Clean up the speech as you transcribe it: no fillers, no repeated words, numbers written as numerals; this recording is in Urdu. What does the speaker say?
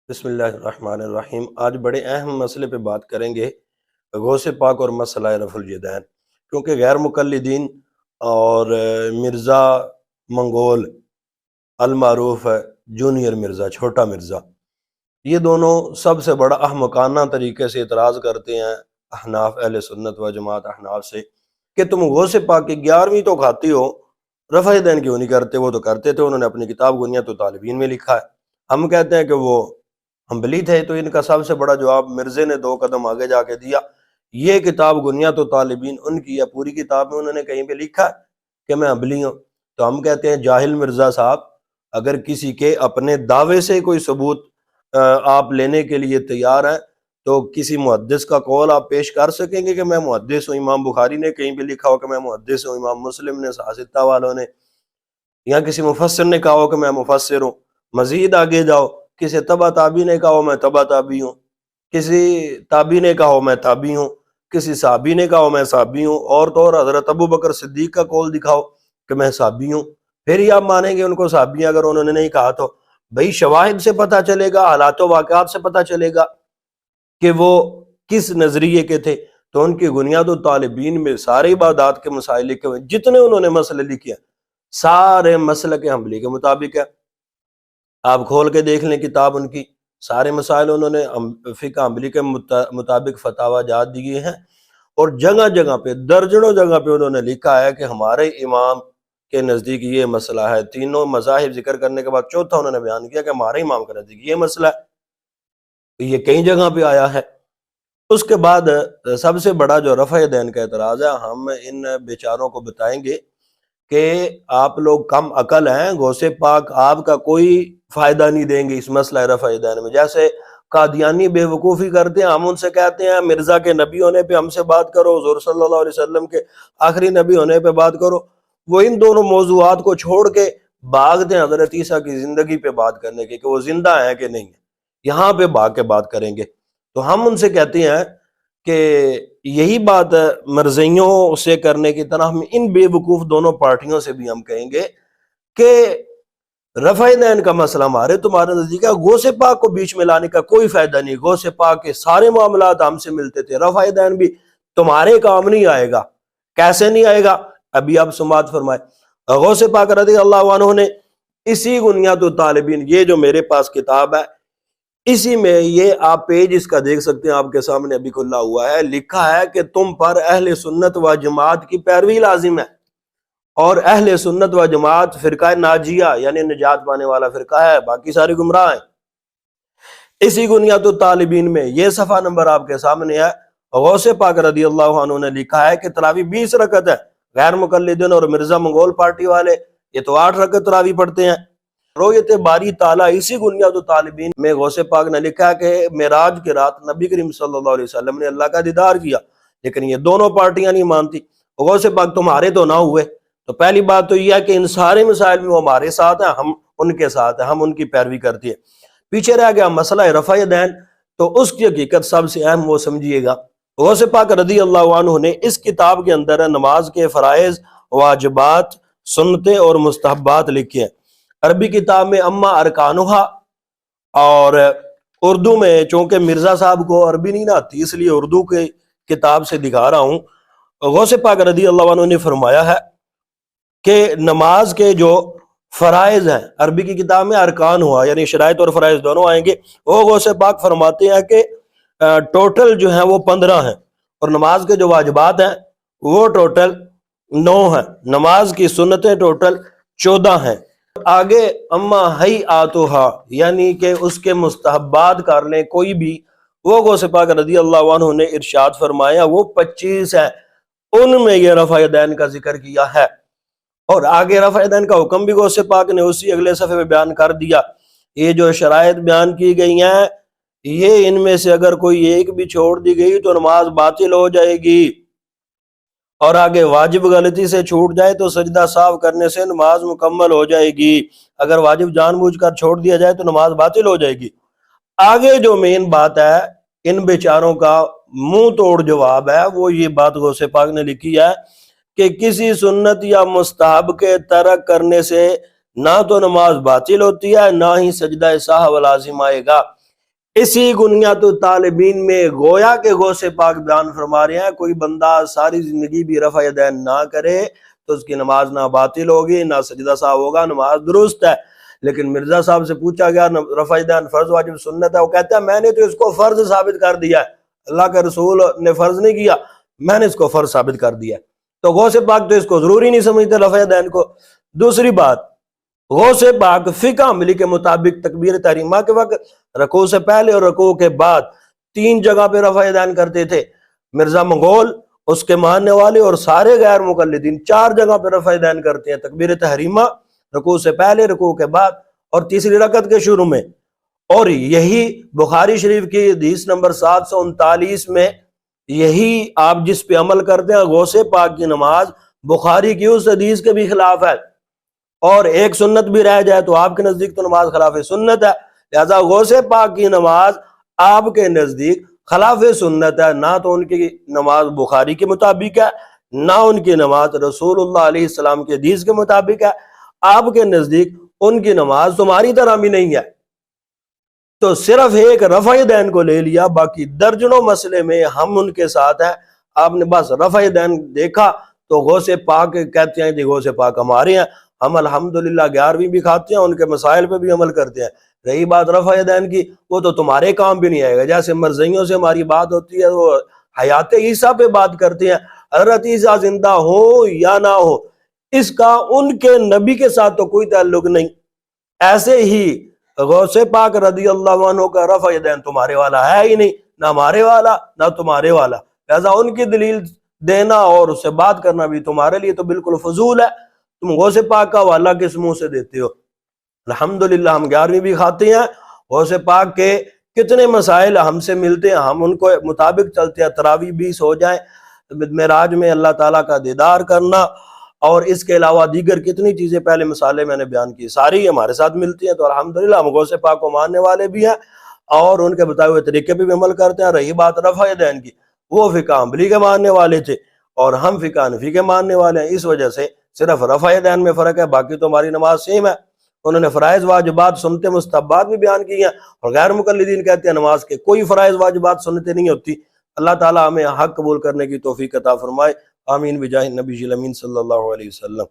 بسم اللہ الرحمن الرحیم۔ آج بڑے اہم مسئلے پہ بات کریں گے، غوث پاک اور مسئلہ رفع الیدین، کیونکہ غیر مقلدین اور مرزا منگول المعروف ہے جونیئر مرزا، چھوٹا مرزا، یہ دونوں سب سے بڑا احمقانہ طریقے سے اعتراض کرتے ہیں احناف اہل سنت و جماعت احناف سے کہ تم غوث پاک کی 11ویں تو کھاتی ہو، رفع الیدین کیوں نہیں کرتے؟ وہ تو کرتے تھے، انہوں نے اپنی کتاب غنیۃ الطالبین میں لکھا ہے۔ ہم کہتے ہیں کہ وہ حنبلی تھے، تو ان کا سب سے بڑا جواب مرزے نے 2 قدم آگے جا کے دیا۔ یہ کتاب غنیۃ الطالبین ان کی ہے، پوری کتاب میں انہوں نے کہیں پہ لکھا ہے کہ میں حنبلی ہوں۔ تو ہم کہتے ہیں جاہل مرزا صاحب، اگر کسی کے اپنے دعوے سے کوئی ثبوت آپ لینے کے لیے تیار ہیں تو کسی محدث کا قول آپ پیش کر سکیں گے کہ میں محدث ہوں؟ امام بخاری نے کہیں پہ لکھا ہو کہ میں محدث ہوں، امام مسلم نے، ستہ والوں نے، یا کسی مفسر نے کہا ہو کہ میں مفسر ہوں؟ مزید آگے جاؤ، کسی تبع تابی نے کہا ہو میں تبع تابی ہوں، کسی تابی نے کہا ہو میں تابی ہوں، کسی صحابی نے کہا ہو میں صحابی ہوں، اور تو اور حضرت ابو بکر صدیق کا قول دکھاؤ کہ میں صحابی ہوں، پھر ہی آپ مانیں گے ان کو صحابی ہیں۔ اگر انہوں نے نہیں کہا تو بھئی شواہد سے پتہ چلے گا، حالات و واقعات سے پتہ چلے گا کہ وہ کس نظریے کے تھے۔ تو ان کی غنیۃ الطالبین میں سارے عبادات کے مسائل لکھے ہوئے، جتنے انہوں نے مسئلے لکھے ہیں سارے مسلک حنبلی کے مطابق ہے۔ آپ کھول کے دیکھ لیں کتاب ان کی، سارے مسائل انہوں نے فقہ حنبلی کے مطابق فتاوی جات دیے ہیں، اور جگہ جگہ پہ، درجنوں جگہ پہ انہوں نے لکھا ہے کہ ہمارے امام کے نزدیک یہ مسئلہ ہے۔ تینوں مذاہب ذکر کرنے کے بعد چوتھا انہوں نے بیان کیا کہ ہمارے امام کے نزدیک یہ مسئلہ ہے، یہ کئی جگہ پہ آیا ہے۔ اس کے بعد سب سے بڑا جو رفع دین کا اعتراض ہے، ہم ان بیچاروں کو بتائیں گے کہ آپ لوگ کم عقل ہیں، غوث پاک آپ کا کوئی فائدہ نہیں دیں گے اس مسئلہ رفع دین میں۔ جیسے قادیانی بے وقوفی کرتے ہیں، ہم ان سے کہتے ہیں مرزا کے نبی ہونے پہ ہم سے بات کرو، حضور صلی اللہ علیہ وسلم کے آخری نبی ہونے پہ بات کرو، وہ ان دونوں موضوعات کو چھوڑ کے بھاگتے ہیں حضرت عیسیٰ کی زندگی پہ بات کرنے کے کہ وہ زندہ ہیں کہ نہیں ہیں، یہاں پہ بھاگ کے بات کریں گے۔ تو ہم ان سے کہتے ہیں کہ یہی بات مرزیوں سے کرنے کی طرح ہم ان بے وقوف دونوں پارٹیوں سے بھی ہم کہیں گے کہ رفع دین کا مسئلہ ہمارے تمہارے نزدیک ہے، غوث پاک کو بیچ میں لانے کا کوئی فائدہ نہیں۔ غوث پاک کے سارے معاملات ہم سے ملتے تھے، رفع دین بھی تمہارے کام نہیں آئے گا۔ کیسے نہیں آئے گا؟ ابھی آپ سماعت فرمائے۔ غوث پاک رضی اللہ عنہ نے اسی غنیۃ الطالبین، یہ جو میرے پاس کتاب ہے، اسی میں یہ آپ پیج اس کا دیکھ سکتے ہیں، آپ کے سامنے ابھی کھلا ہوا ہے، لکھا ہے کہ تم پر اہل سنت و جماعت کی پیروی لازم ہے، اور اہل سنت و جماعت فرقہ ناجیہ یعنی نجات پانے والا فرقہ ہے، باقی سارے گمراہ ہیں۔ اسی غنیۃ الطالبین میں یہ صفحہ نمبر آپ کے سامنے ہے، غوث پاک رضی اللہ عنہ نے لکھا ہے کہ تراویح 20 رکعت ہے۔ غیر مقلدین اور مرزا منگول پارٹی والے یہ تو 8 رکعت تراویح پڑھتے ہیں۔ رؤیت باری تعالیٰ اسی غنیۃ الطالبین میں غوث پاک نے لکھا ہے کہ معراج کی رات نبی کریم صلی اللہ علیہ وسلم نے اللہ کا دیدار کیا، لیکن یہ دونوں پارٹیاں نہیں مانتی۔ غوث پاک تمہارے تو نہ ہوئے، تو پہلی بات تو یہ ہے کہ ان سارے مسائل میں وہ ہمارے ساتھ ہیں، ہم ان کے ساتھ ہیں، ہم ان کی پیروی کرتے ہیں۔ پیچھے رہ گیا مسئلہ رفع دین، تو اس کی حقیقت سب سے اہم وہ سمجھیے گا۔ غوث پاک رضی اللہ عنہ نے اس کتاب کے اندر نماز کے فرائض، واجبات، سنتیں اور مستحبات لکھے ہیں۔ عربی کتاب میں اما ارکانہا، اور اردو میں چونکہ مرزا صاحب کو عربی نہیں نہ آتی اس لیے اردو کے کتاب سے دکھا رہا ہوں۔ غوث پاک رضی اللہ عنہ نے فرمایا ہے کہ نماز کے جو فرائض ہیں، عربی کی کتاب میں ارکان ہوا یعنی شرائط اور فرائض دونوں آئیں گے، وہ غوث پاک فرماتے ہیں کہ ٹوٹل جو ہیں وہ 15 ہیں، اور نماز کے جو واجبات ہیں وہ ٹوٹل 9 ہیں، نماز کی سنتیں ٹوٹل 14 ہیں۔ آگے اما ہی آتوہا یعنی کہ اس کے مستحبات کر لیں کوئی بھی، وہ غوث پاک رضی اللہ عنہ نے ارشاد فرمایا وہ 25 ہیں، ان میں یہ رفع دین کا ذکر کیا ہے۔ اور آگے رفع دین کا حکم بھی غوث پاک نے اسی اگلے صفحے میں بیان کر دیا۔ یہ جو شرائط بیان کی گئی ہیں، یہ ان میں سے اگر کوئی ایک بھی چھوڑ دی گئی تو نماز باطل ہو جائے گی، اور آگے واجب غلطی سے چھوٹ جائے تو سجدہ سہو کرنے سے نماز مکمل ہو جائے گی، اگر واجب جان بوجھ کر چھوڑ دیا جائے تو نماز باطل ہو جائے گی۔ آگے جو مین بات ہے، ان بیچاروں کا منہ توڑ جواب ہے، وہ یہ بات غوث پاک نے لکھی ہے کہ کسی سنت یا مستحب کے ترک کرنے سے نہ تو نماز باطل ہوتی ہے، نہ ہی سجدہ سہو لازم آئے گا۔ اسی گنیات الطالبین میں گویا کہ غوث پاک بیان فرما رہے ہیں کوئی بندہ ساری زندگی بھی رفع یدین نہ کرے تو اس کی نماز نہ باطل ہوگی نہ سجدہ صاحب ہوگا، نماز درست ہے۔ لیکن مرزا صاحب سے پوچھا گیا رفع یدین فرض واجب سنت ہے، وہ کہتا ہے میں نے تو اس کو فرض ثابت کر دیا ہے، اللہ کے رسول نے فرض نہیں کیا، میں نے اس کو فرض ثابت کر دیا ہے۔ تو غوث پاک تو اس کو ضروری نہیں سمجھتے رفع یدین کو۔ دوسری بات، غوث پاک فقہ عملی کے مطابق تکبیر تحریمہ کے وقت رکوع سے پہلے اور رکوع کے بعد 3 جگہ پہ رفع یدین کرتے تھے۔ مرزا منگول، اس کے ماننے والے اور سارے غیر مقلدین 4 جگہ پہ رفع یدین کرتے ہیں، تکبیر تحریمہ، رکوع سے پہلے، رکوع کے بعد اور تیسری رکعت کے شروع میں۔ اور یہی بخاری شریف کی حدیث نمبر 739 میں یہی آپ جس پہ عمل کرتے ہیں غوث پاک کی نماز بخاری کی اس حدیث کے بھی خلاف ہے، اور ایک سنت بھی رہ جائے تو آپ کے نزدیک تو نماز خلاف سنت ہے۔ لہذا غوث پاک کی نماز آپ کے نزدیک خلاف سنت ہے، نہ تو ان کی نماز بخاری کے مطابق ہے، نہ ان کی نماز رسول اللہ علیہ السلام کے حدیث کے مطابق ہے، آپ کے نزدیک ان کی نماز تمہاری طرح بھی نہیں ہے۔ تو صرف ایک رفع یدین کو لے لیا، باقی درجنوں مسئلے میں ہم ان کے ساتھ ہیں۔ آپ نے بس رفع یدین دیکھا تو غوث پاک کہتے ہیں جی غوث پاک ہمارے ہیں، ہم الحمدللہ 11ویں بھی کھاتے ہیں، ان کے مسائل پہ بھی عمل کرتے ہیں۔ رہی بات رفع یدین کی، وہ تو تمہارے کام بھی نہیں آئے گا۔ جیسے مرزائیوں سے ہماری بات ہوتی ہے، وہ حیات عیسیٰ پہ بات کرتے ہیں، حضرت عیسیٰ زندہ ہو یا نہ ہو، اس کا ان کے نبی کے ساتھ تو کوئی تعلق نہیں۔ ایسے ہی غوث پاک رضی اللہ عنہ کا رفع یدین تمہارے والا ہے ہی نہیں، نہ ہمارے والا نہ تمہارے والا، لہذا ان کی دلیل دینا اور اس سے بات کرنا بھی تمہارے لیے تو بالکل فضول ہے۔ تم غوث پاک کا حوالہ کس منہ سے دیتے ہو؟ الحمدللہ ہم 11ویں بھی کھاتے ہیں، غوث پاک کے کتنے مسائل ہم سے ملتے ہیں، ہم ان کو مطابق چلتے ہیں۔ تراویح 20 ہو جائیں، معراج میں اللہ تعالیٰ کا دیدار کرنا، اور اس کے علاوہ دیگر کتنی چیزیں پہلے مسائل میں نے بیان کی، ساری ہمارے ساتھ ملتی ہیں۔ تو الحمدللہ ہم غوث پاک کو ماننے والے بھی ہیں اور ان کے بتائے ہوئے طریقے پہ بھی عمل کرتے ہیں۔ رہی بات رفع یدین کی، وہ فقہ عملی کے ماننے والے تھے اور ہم فقہ حنفی کے ماننے والے ہیں، اس وجہ سے صرف رفع یدین میں فرق ہے، باقی تو ہماری نماز سیم ہے۔ انہوں نے فرائض واجبات سنتے مستحبات بھی بیان کی ہیں، اور غیر مقلدین کہتے ہیں نماز کے کوئی فرائض واجبات سنتے نہیں ہوتی۔ اللہ تعالیٰ ہمیں حق قبول کرنے کی توفیق عطا فرمائے، آمین بجاہ نبی الامین صلی اللہ علیہ وسلم۔